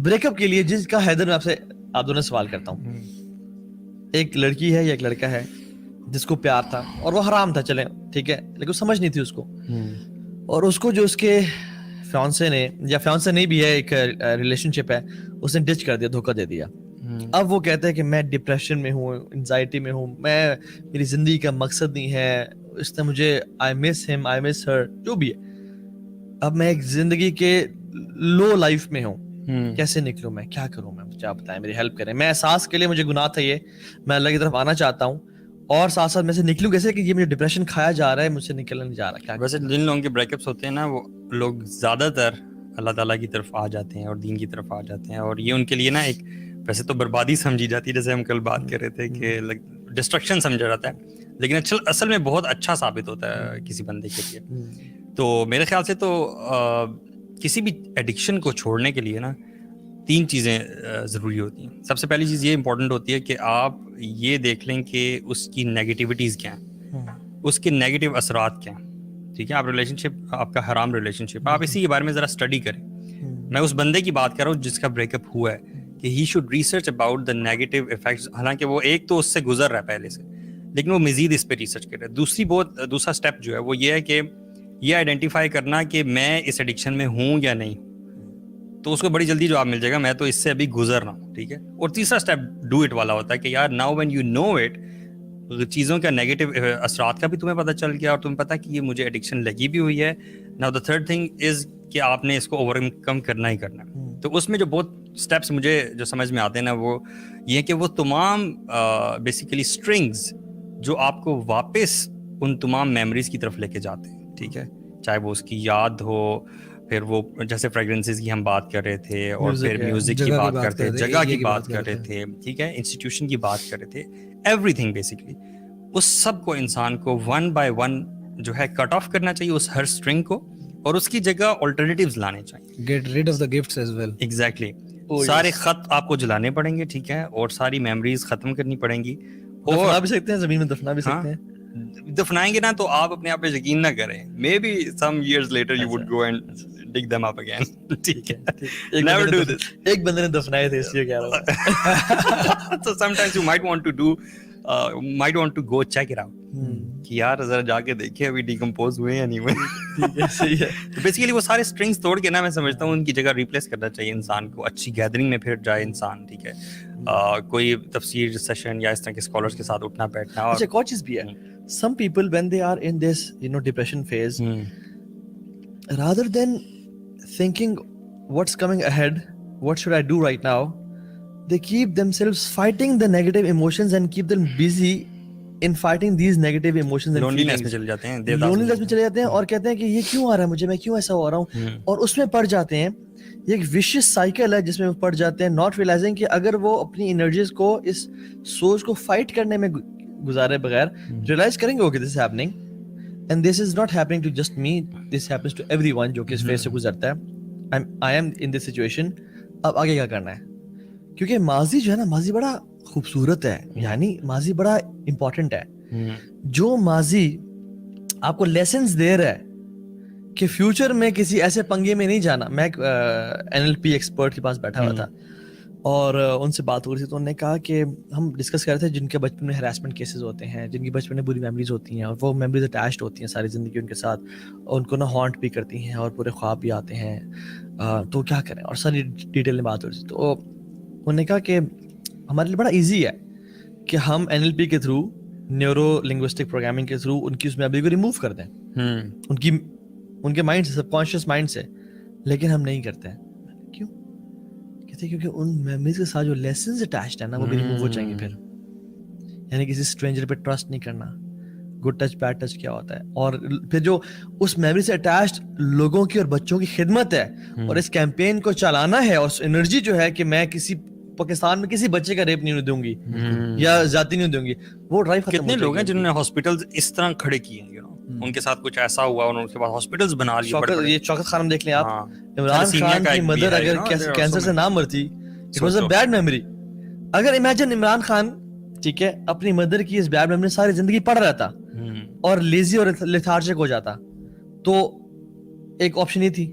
Break up کے لیے جس کا حیدر میں آپ دونوں سوال کرتا ہوں, ایک لڑکی ہے یا ایک لڑکا ہے جس کو پیار تھا اور وہ حرام تھا, چلیں ٹھیک ہے, لیکن سمجھ نہیں تھی اس کو, اور اس کو جو اس کے فیانسے نے یا فیانسے نہیں بھی ہے, ایک ریلیشن شپ ہے, اس نے ڈچ کر دیا, دھوکہ دے دیا. اب وہ کہتا ہے کہ میں ڈپریشن میں ہوں, انزائٹی میں ہوں, میری زندگی کا مقصد نہیں ہے, اس نے مجھے آئی مس ہم, آئی مس ہر, جو بھی ہے. اب میں ایک زندگی کے لو لائف میں ہوں, کیسے نکلوں میں, کیا کروں میں, مجھے آپ بتائیں, میری ہیلپ کریں. میں احساس کے لیے مجھے گناہ تھا یہ, میں اللہ کی طرف آنا چاہتا ہوں, اور ساتھ ساتھ میں سے نکلوں کیسے کہ یہ مجھے ڈپریشن کھایا جا رہا ہے, مجھ سے نکلنا نہیں جا رہا. کیا ویسے جن لوگوں کے بریک اپس ہوتے ہیں نا, وہ لوگ زیادہ تر اللہ تعالیٰ کی طرف آ جاتے ہیں اور دین کی طرف آ جاتے ہیں, اور یہ ان کے لیے نا ایک ویسے تو بربادی سمجھی جاتی ہے, جیسے ہم کل بات کر رہے تھے کہ ڈسٹرکشن سمجھا جاتا ہے, لیکن اصل میں بہت اچھا ثابت ہوتا ہے کسی بندے کے لیے. تو میرے خیال سے تو کسی بھی ایڈکشن کو چھوڑنے کے لیے نا 3 چیزیں ضروری ہوتی ہیں. سب سے پہلی چیز یہ امپورٹنٹ ہوتی ہے کہ آپ یہ دیکھ لیں کہ اس کی نیگیٹیوٹیز کیا ہیں, اس کے نیگیٹو اثرات کیا ہیں. ٹھیک ہے, آپ ریلیشن شپ, آپ کا حرام ریلیشن شپ, آپ اسی کے بارے میں ذرا اسٹڈی کریں. میں اس بندے کی بات کر رہا ہوں جس کا بریک اپ ہوا ہے, کہ he showed research about the negative effects. حالانکہ وہ ایک تو اس سے گزر رہا ہے پہلے سے, لیکن وہ مزید اس پہ ریسرچ کر رہا ہے. دوسرا اسٹیپ جو ہے وہ یہ ہے کہ یہ آئیڈینٹیفائی کرنا کہ میں اس ایڈکشن میں ہوں یا نہیں, تو اس کو بڑی جلدی جواب مل جائے گا, میں تو اس سے ابھی گزر رہا ہوں. ٹھیک ہے. اور تیسرا اسٹیپ ڈو اٹ والا ہوتا ہے کہ یار now when you know it, چیزوں کا نیگیٹو اثرات کا بھی تمہیں پتہ چل گیا, اور تمہیں پتہ کہ یہ مجھے ایڈکشن لگی بھی ہوئی ہے. Now the third thing is کہ آپ نے اس کو اوور کم کرنا ہی کرنا ہے. تو اس میں جو بہت اسٹیپس مجھے جو سمجھ میں آتے ہیں نا, وہ یہ ہے کہ وہ تمام بیسیکلی اسٹرنگز جو آپ کو واپس ان تمام میموریز کی طرف لے کے جاتے ہیں. ٹھیک ہے, چاہے وہ اس کی یاد ہو, پھر وہ جیسے فریگرنسز کی ہم بات کر رہے تھے, اور پھر میوزک کی بات کرتے تھے, جگہ کی بات کر رہے تھے, ٹھیک ہے, انسٹیٹیوشن کی بات کر رہے تھے, ایوری تھنگ بیسکلی. اس سب کو انسان کو 1 by 1 جو ہے کٹ آف کرنا چاہیے, اس ہر اسٹرنگ کو, اور اس کی جگہ آلٹرنیٹیوز لانے چاہیے. Get rid of the gifts as well. Exactly. سارے خط آپ کو جلانے پڑیں گے, ٹھیک ہے, اور ساری میموریز ختم کرنی پڑیں گی. دفنا بھی سکتے ہیں, زمین میں دفنا بھی سکتے ہیں. دفنائیں گے نا تو آپ اپنے آپ پہ یقین نہ کریں, maybe some years later you would go and dig them up again. ٹھیک ہے, نیور ڈو دس. ایک بندے نے دفنائے تھے اس لیے کہہ رہا ہوں. So sometimes you might want to go check it out, کہ یار ذرا جا کے دیکھیں ابھی ڈیکمپوز ہوئے یا نہیں ہوئے. ٹھیک ہے, صحیح ہے. تو بیسیکلی وہ سارے اسٹرنگس توڑ کے نا, میں سمجھتا ہوں ان کی جگہ ریپلیس کرنا چاہیے انسان کو. اچھی گیدرنگ میں پھر جائے انسان, ٹھیک ہے, کوئی تفسیر سیشن یا اس طرح کے اسکالرس کے ساتھ اٹھنا بیٹھنا. اچھا, ایک اور چیز بھی ہے, some people when they are in this depression phase, rather than thinking what's coming ahead, what should I do right now, they keep themselves fighting the negative emotions and keep them busy in fighting these negative emotions and loneliness feelings. میں چلے جاتے ہیں, loneliness میں چلے جاتے ہیں, اور کہتے ہیں کہ یہ کیوں آ رہا ہے مجھے, میں کیوں ایسا ہو رہا ہوں, اور اس میں پڑ جاتے ہیں. یہ ایک ویشیس سائیکل ہے جس میں وہ پڑ جاتے ہیں, ناٹ ریئلائزنگ کہ اگر وہ اپنی انرجیز کو اس سوچ کو فائٹ کرنے میں گزارے بغیر ریئلائز کریں گے, okay this is happening and this is not happening to just me, this happens to everyone جو کہ اس فیز سے گزرتا ہے. I am in this situation, اب آگے کیا کرنا ہے. کیونکہ ماضی جو ہے نا, ماضی بڑا خوبصورت ہے, یعنی ماضی بڑا امپورٹنٹ ہے. جو ماضی آپ کو لیسنز دے رہا ہے کہ فیوچر میں کسی ایسے پنگے میں نہیں جانا. میں ایک NLP ایکسپرٹ کے پاس بیٹھا ہوا تھا, اور ان سے بات ہو رہی تھی, تو انہوں نے کہا کہ ہم ڈسکس کر رہے تھے جن کے بچپن میں ہراسمنٹ کیسز ہوتے ہیں, جن کی بچپن میں بری میموریز ہوتی ہیں, اور وہ میموریز اٹیچڈ ہوتی ہیں ساری زندگی ان کے ساتھ, اور ان کو نا ہانٹ بھی کرتی ہیں, اور پورے خواب بھی آتے ہیں, تو کیا کریں, اور ساری ڈیٹیل میں بات ہو رہی تھی. تو انہوں نے کہا کہ ہمارے لیے بڑا ایزی ہے کہ ہم NLP کے تھرو, نیورو لنگوسٹک پروگرامنگ کے تھرو ان کی اس میموری کو ریموو کر دیں, ان کے مائنڈ سے, سب کانشیس مائنڈ سے, لیکن ہم نہیں کرتے ہیں. کیوں کہتے ہیں کیونکہ ان میموریز کے ساتھ جو لیسنز اٹیچڈ ہیں نا, وہ بھی ریموو ہو جائیں گے پھر. یعنی کسی اسٹرینجر پہ ٹرسٹ نہیں کرنا, گڈ ٹچ بیڈ ٹچ کیا ہوتا ہے, اور پھر جو اس میموری سے اٹیچڈ لوگوں کی اور بچوں کی خدمت ہے, اور اس کیمپین کو چلانا ہے, اور انرجی جو ہے کہ میں کسی پاکستان میں کسی بچے کا ریپ نہیں دوں گی یا زیادتی نہیں دوں گی, وہ ڈرائیو ختم. کتنے لوگ ہیں جنہوں نے ہاسپٹلز اس طرح کھڑے کیے ہیں, ان کے ساتھ کچھ ایسا ہوا, انہوں نے ہاسپٹلز بنا لیے. یہ شوکت خانم دیکھ لیں آپ, عمران خان کی مدر اگر کینسر سے نہ مرتی, it was a bad memory. اگر امیجن عمران خان, ٹھیک ہے, اپنی مدر کی اس بیڈ میموری ساری زندگی پڑھ رہا تھا اور لیزی اور لیتھارجک ہو جاتا, تو ایک آپشن ہی تھی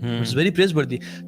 which is very praiseworthy।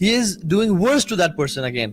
he is doing worse to that person again।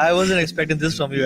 I wasn't expecting this from you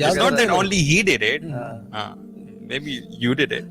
It's not that only he did it, maybe you did it।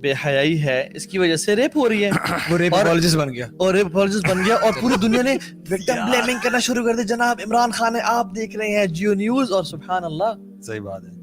بے حیائی ہے اس کی وجہ سے ریپ ہو رہی ہے, وہ ریپ اپولوجسٹ بن گیا, اور ریپ اپولوجسٹ بن گیا, اور پوری دنیا نے وکٹم بلیمنگ کرنا شروع کر دی. جناب عمران خان ہے, آپ دیکھ رہے ہیں جیو نیوز, اور سبحان اللہ صحیح بات ہے.